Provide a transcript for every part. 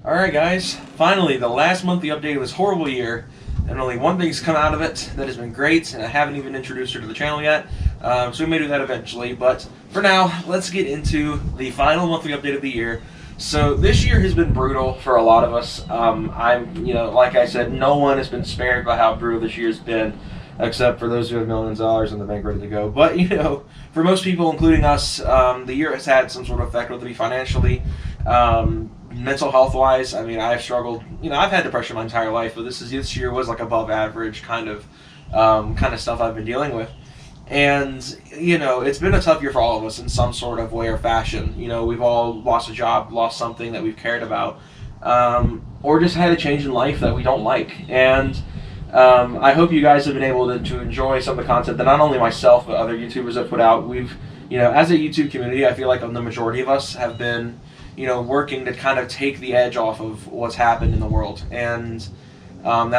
Alright guys, finally the last monthly update of this horrible year, and only one thing's come out of it that has been great, and I haven't even introduced her to the channel yet, so we may do that eventually, but for now, let's get into the final monthly update of the year. So this year has been brutal for a lot of us. Like I said, no one has been spared by how brutal this year's been, except for those who have millions of dollars in the bank ready to go. But, for most people, including us, the year has had some sort of effect, whether it be financially, mental health wise. I mean, I've struggled. I've had depression my entire life, but this year was like above average kind of stuff I've been dealing with. And it's been a tough year for all of us in some sort of way or fashion. We've all lost a job, lost something that we've cared about, or just had a change in life that we don't like. And I hope you guys have been able to enjoy some of the content that not only myself but other YouTubers have put out. We've, as a YouTube community, I feel like the majority of us have been working to kind of take the edge off of what's happened in the world, and that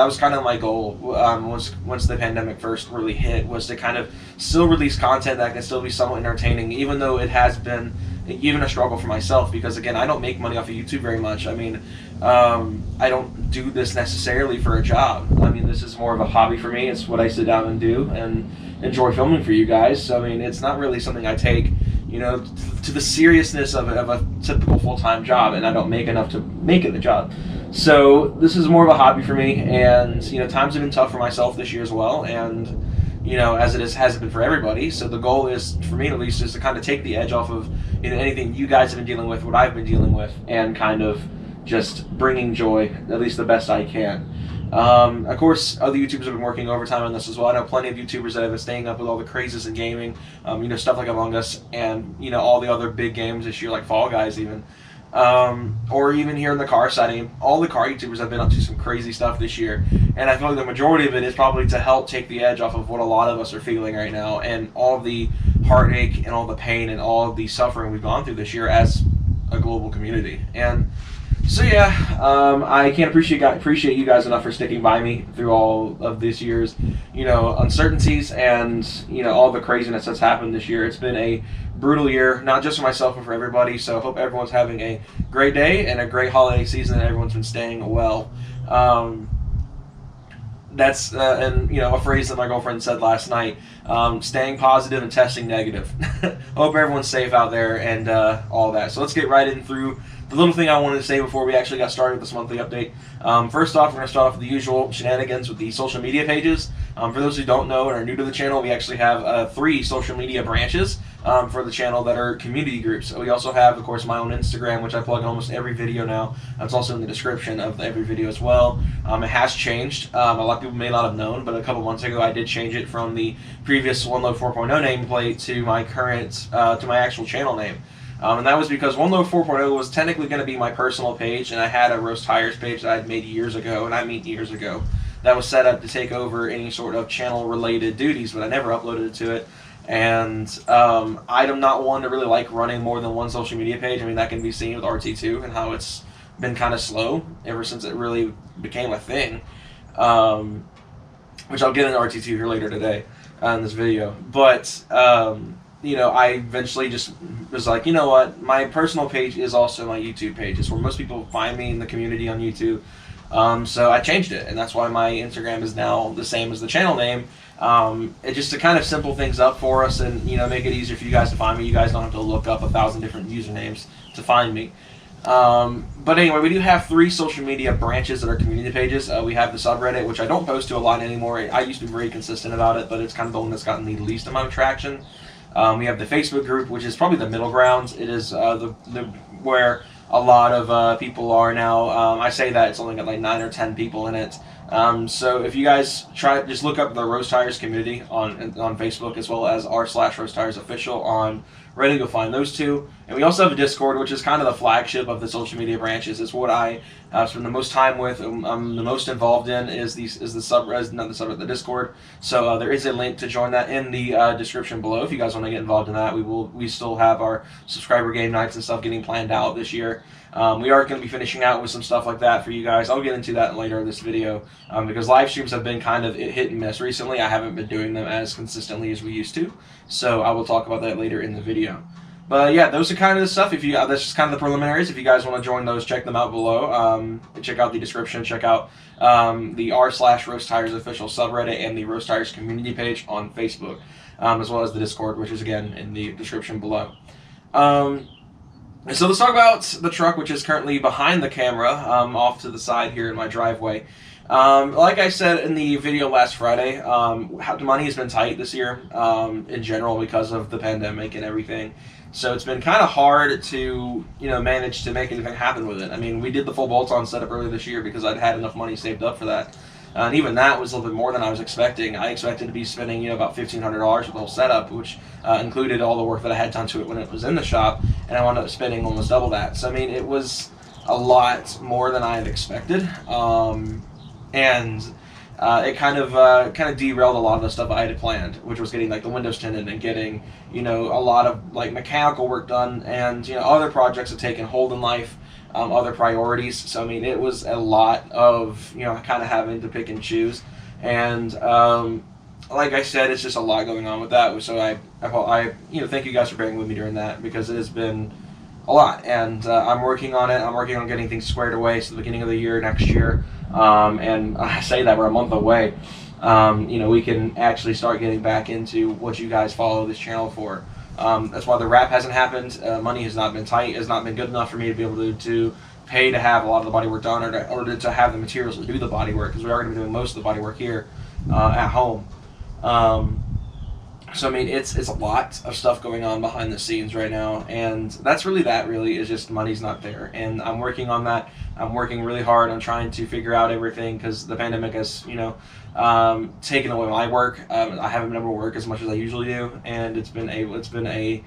was kind of my goal once the pandemic first really hit, was to kind of still release content that can still be somewhat entertaining, even though it has been even a struggle for myself, because again, I don't make money off of YouTube very much. I mean, I don't do this necessarily for a job. I mean, this is more of a hobby for me. It's what I sit down and do and enjoy filming for you guys. So I mean, it's not really something I take to the seriousness of a typical full-time job, and I don't make enough to make it a job. So this is more of a hobby for me, and times have been tough for myself this year as well, and as it has been for everybody. So the goal is, for me at least, is to kind of take the edge off of anything you guys have been dealing with, what I've been dealing with, and kind of just bringing joy, at least the best I can. Of course, other YouTubers have been working overtime on this as well. I know plenty of YouTubers that have been staying up with all the crazes in gaming, stuff like Among Us, and all the other big games this year, like Fall Guys even. Or even here in the car setting, all the car YouTubers have been up to some crazy stuff this year, and I feel like the majority of it is probably to help take the edge off of what a lot of us are feeling right now, and all the heartache and all the pain and all of the suffering we've gone through this year as a global community. And so yeah, I can't appreciate you guys enough for sticking by me through all of this year's uncertainties and all the craziness that's happened this year. It's been a brutal year, not just for myself but for everybody. So I hope everyone's having a great day and a great holiday season, and everyone's been staying well. That's a phrase that my girlfriend said last night: staying positive and testing negative. I hope everyone's safe out there and all that. So let's get right in through the little thing I wanted to say before we actually got started with this monthly update. First off, we're going to start off with the usual shenanigans with the social media pages. For those who don't know and are new to the channel, we actually have 3 social media branches for the channel that are community groups. We also have, of course, my own Instagram, which I plug in almost every video now. It's also in the description of every video as well. It has changed. A lot of people may not have known, but a couple months ago I did change it from the previous OneLoad 4.0 nameplate to my current, to my actual channel name. And that was because OneLoad 4.0 was technically going to be my personal page, and I had a Roast Tires page that I had made years ago, and I mean years ago, that was set up to take over any sort of channel-related duties, but I never uploaded it to it. And I'm not one to really like running more than one social media page. I mean, that can be seen with RT2 and how it's been kind of slow ever since it really became a thing, which I'll get into RT2 here later today in this video. But I eventually just was like, what, my personal page is also my YouTube page. It's where most people find me in the community on YouTube. So I changed it, and that's why my Instagram is now the same as the channel name. It's just to kind of simple things up for us and make it easier for you guys to find me. You guys don't have to look up 1,000 different usernames to find me. But anyway, we do have 3 social media branches that are community pages. We have the subreddit, which I don't post to a lot anymore. I used to be very consistent about it, but it's kind of the one that's gotten the least amount of traction. We have the Facebook group, which is probably the middle ground. It is where a lot of people are now. I say that it's only got like 9 or 10 people in it. So if you guys just look up the Roast Tires community on Facebook, as well as r/Roast Tires official on Reddit, you'll find those 2. And we also have a Discord, which is kind of the flagship of the social media branches. It's what I spend the most time with. I'm the most involved in is the Discord. So there is a link to join that in the description below if you guys want to get involved in that. We still have our subscriber game nights and stuff getting planned out this year. We are going to be finishing out with some stuff like that for you guys. I'll get into that later in this video because live streams have been kind of hit and miss recently. I haven't been doing them as consistently as we used to, so I will talk about that later in the video. But yeah, those are kind of the stuff. If you that's just kind of the preliminaries. If you guys want to join those, check them out below. Check out the description. Check out the r/Roast Tires official subreddit and the Roast Tires community page on Facebook, as well as the Discord, which is again in the description below. So let's talk about the truck, which is currently behind the camera, off to the side here in my driveway. Like I said in the video last Friday, the money has been tight this year in general because of the pandemic and everything. So it's been kind of hard to manage to make anything happen with it. I mean, we did the full bolt-on setup earlier this year because I'd had enough money saved up for that. And even that was a little bit more than I was expecting. I expected to be spending about $1,500 for the whole setup, which included all the work that I had done to it when it was in the shop, and I wound up spending almost double that. So I mean, it was a lot more than I had expected, and it kind of derailed a lot of the stuff I had planned, which was getting like the windows tinted and getting a lot of like mechanical work done, and other projects have taken hold in life. Other priorities. So I mean, it was a lot of kind of having to pick and choose, and like I said, it's just a lot going on with that. So I thank you guys for bearing with me during that, because it has been a lot, and I'm working on it. I'm working on getting things squared away so the beginning of the year next year, and I say that we're a month away. We can actually start getting back into what you guys follow this channel for. That's why the wrap hasn't happened. Money has not been tight. Has not been good enough for me to be able to pay to have a lot of the body work done, or to have the materials to do the body work, because we are going to be doing most of the body work here at home. So I mean, it's a lot of stuff going on behind the scenes right now, and that's really is just money's not there, and I'm working on that. I'm working really hard on trying to figure out everything, because the pandemic has taken away my work. I haven't been able to work as much as I usually do, and it's been a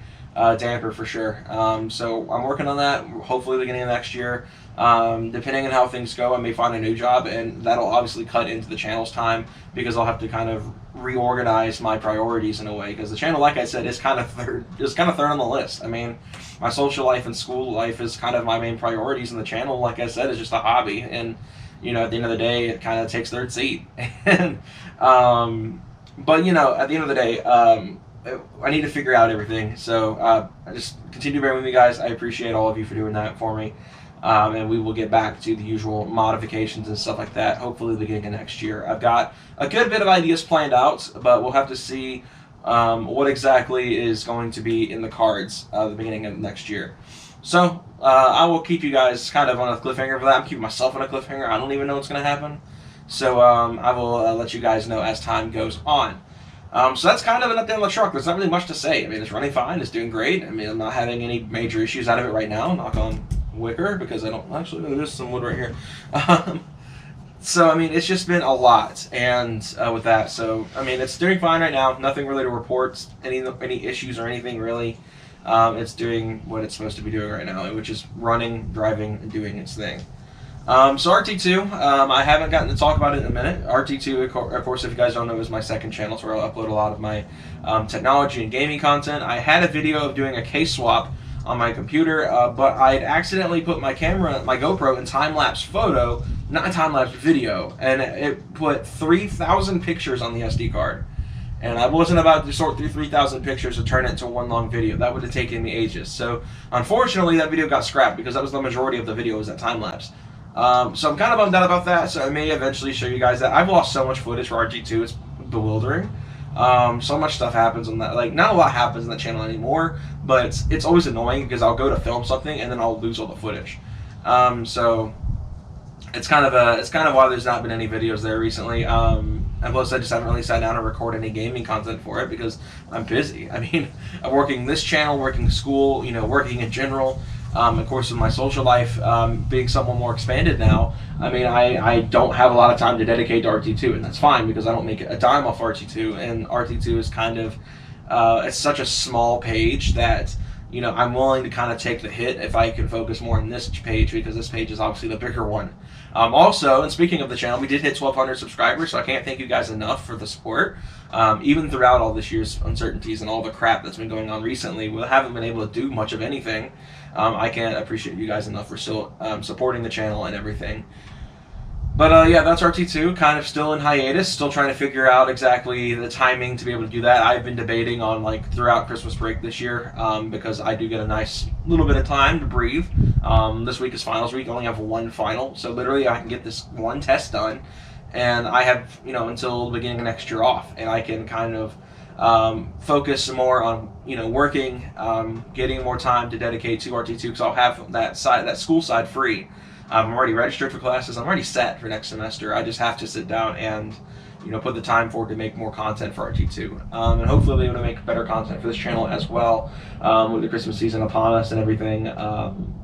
damper for sure. So I'm working on that. Hopefully the beginning of next year. Depending on how things go, I may find a new job, and that'll obviously cut into the channel's time, because I'll have to kind of reorganize my priorities in a way, because the channel, like I said, is kind of third on the list. I mean, my social life and school life is kind of my main priorities, and the channel, like I said, is just a hobby, and at the end of the day, it kind of takes third seat. And but at the end of the day, I need to figure out everything. So I just continue bearing with me, guys. I appreciate all of you for doing that for me. And we will get back to the usual modifications and stuff like that, hopefully the beginning of next year. I've got a good bit of ideas planned out, but we'll have to see what exactly is going to be in the cards the beginning of next year. So I will keep you guys kind of on a cliffhanger for that. I'm keeping myself on a cliffhanger. I don't even know what's going to happen. So I will let you guys know as time goes on. So that's kind of an update on the truck. There's not really much to say. I mean, it's running fine. It's doing great. I mean, I'm not having any major issues out of it right now. Knock on wicker, because I don't actually. There's some wood right here. So I mean, it's just been a lot, and with that, so I mean, it's doing fine right now. Nothing really to report, any issues or anything really. It's doing what it's supposed to be doing right now, which is running, driving, and doing its thing. So RT2, I haven't gotten to talk about it in a minute. RT2, of course, if you guys don't know, is my second channel. It's where I'll upload a lot of my technology and gaming content. I had a video of doing a case swap on my computer, but I'd accidentally put my GoPro in time-lapse photo, not time-lapse video, and it put 3,000 pictures on the SD card. And I wasn't about to sort through 3,000 pictures to turn it into one long video. That would have taken me ages. So unfortunately, that video got scrapped, because that was the majority of the video was that time-lapse. So I'm kind of bummed out about that, so I may eventually show you guys that. I've lost so much footage for RT2, it's bewildering. So much stuff happens on that. Like, not a lot happens on that channel anymore, but it's always annoying, because I'll go to film something and then I'll lose all the footage. So it's kind of why there's not been any videos there recently. And plus, I just haven't really sat down and record any gaming content for it, because I'm busy. I mean, I'm working this channel, working school, working in general. Of course, with my social life being somewhat more expanded now, I mean, I don't have a lot of time to dedicate to RT2, and that's fine, because I don't make a dime off RT2, and RT2 is kind of, it's such a small page that, I'm willing to kind of take the hit if I can focus more on this page, because this page is obviously the bigger one. Also, and speaking of the channel, we did hit 1,200 subscribers, so I can't thank you guys enough for the support. Even throughout all this year's uncertainties and all the crap that's been going on recently, we haven't been able to do much of anything. I can't appreciate you guys enough for still supporting the channel and everything. But yeah, that's RT2, kind of still in hiatus, still trying to figure out exactly the timing to be able to do that. I've been debating on like throughout Christmas break this year, because I do get a nice little bit of time to breathe. This week is finals week. I only have one final, so literally I can get this one test done, and I have, you know, until the beginning of next year off, and I can kind of focus more on, you know, working, getting more time to dedicate to RT2, because I'll have that school side free. I'm already registered for classes. I'm already set for next semester. I just have to sit down and, you know, put the time forward to make more content for RT2, and hopefully be able to make better content for this channel as well, with the Christmas season upon us and everything,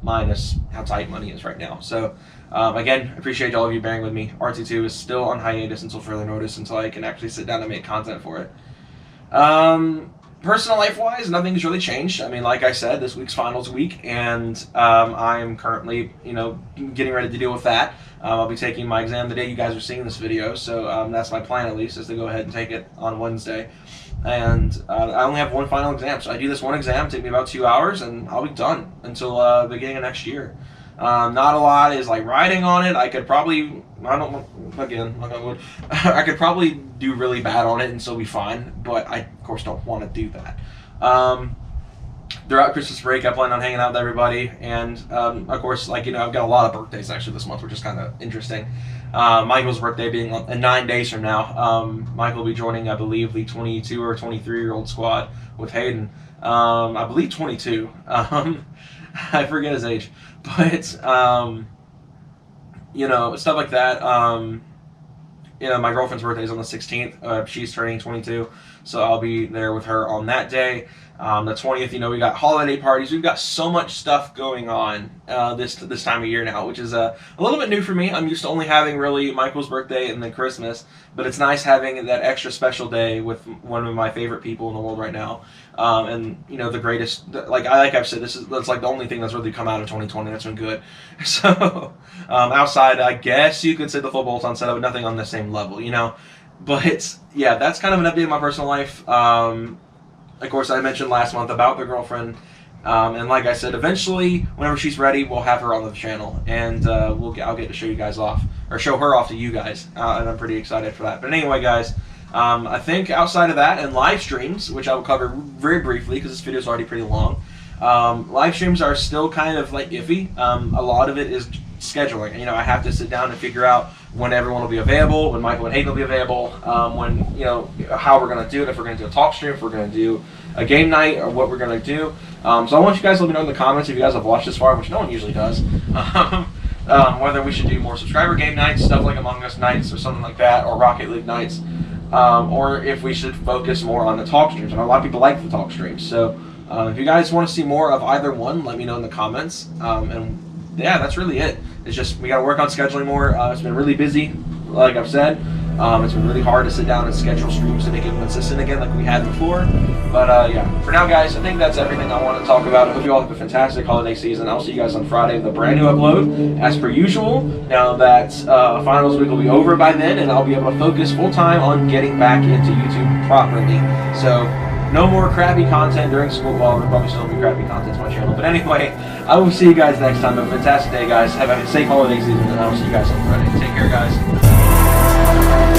minus how tight money is right now. So again, appreciate all of you bearing with me. RT2 is still on hiatus until further notice, until I can actually sit down and make content for it. Personal life-wise, nothing's really changed. I mean, like I said, this week's finals week, and I'm currently, you know, getting ready to deal with that. I'll be taking my exam the day you guys are seeing this video, so that's my plan at least, is to go ahead and take it on Wednesday. And I only have one final exam, so I do this one exam, take me about 2 hours, and I'll be done until the beginning of next year. Not a lot is like riding on it. I could probably, I could probably do really bad on it and still be fine, but I of course don't want to do that. Throughout Christmas break, I plan on hanging out with everybody, and of course, like, you know, I've got a lot of birthdays actually this month, which is kind of interesting. Michael's birthday being in 9 days from now. Michael will be joining, I believe, the 22 or 23-year-old squad with Hayden. I believe 22. I forget his age, but you know, stuff like that. You know, my girlfriend's birthday is on the 16th. She's turning 22, so I'll be there with her on that day. The 20th, you know, we got holiday parties. We've got so much stuff going on this time of year now, which is a little bit new for me. I'm used to only having really Michael's birthday and then Christmas, but it's nice having that extra special day with one of my favorite people in the world right now. And, you know, the greatest, like I've said, that's like the only thing that's really come out of 2020 that's been good. So outside, I guess you could say the full bolt-on setup, but nothing on the same level, you know. But yeah, that's kind of an update in my personal life. Of course, I mentioned last month about the girlfriend, and like I said, eventually, whenever she's ready, we'll have her on the channel, and I'll get to show you guys off, or show her off to you guys, and I'm pretty excited for that. But anyway, guys, I think outside of that, and live streams, which I will cover very briefly because this video is already pretty long, live streams are still kind of like iffy. A lot of it is scheduling. You know, I have to sit down and figure out when everyone will be available, when Michael and Hayden will be available, when, you know, how we're going to do it, if we're going to do a talk stream, if we're going to do a game night, or what we're going to do. So I want you guys to let me know in the comments if you guys have watched this far, which no one usually does, whether we should do more subscriber game nights, stuff like Among Us nights or something like that, or Rocket League nights, or if we should focus more on the talk streams. I know a lot of people like the talk streams, so if you guys want to see more of either one, let me know in the comments, and yeah, that's really it. It's just, we got to work on scheduling more. It's been really busy, like I've said. It's been really hard to sit down and schedule streams to make it consistent again like we had before. But yeah, for now, guys, I think that's everything I want to talk about. I hope you all have a fantastic holiday season. I'll see you guys on Friday with a brand new upload, as per usual. Now that finals week will be over by then, and I'll be able to focus full-time on getting back into YouTube properly. So no more crappy content during school. Well, there'll probably still be crappy content on my channel. But anyway, I will see you guys next time. Have a fantastic day, guys. Have a safe holiday season, and I will see you guys on Friday. Take care, guys.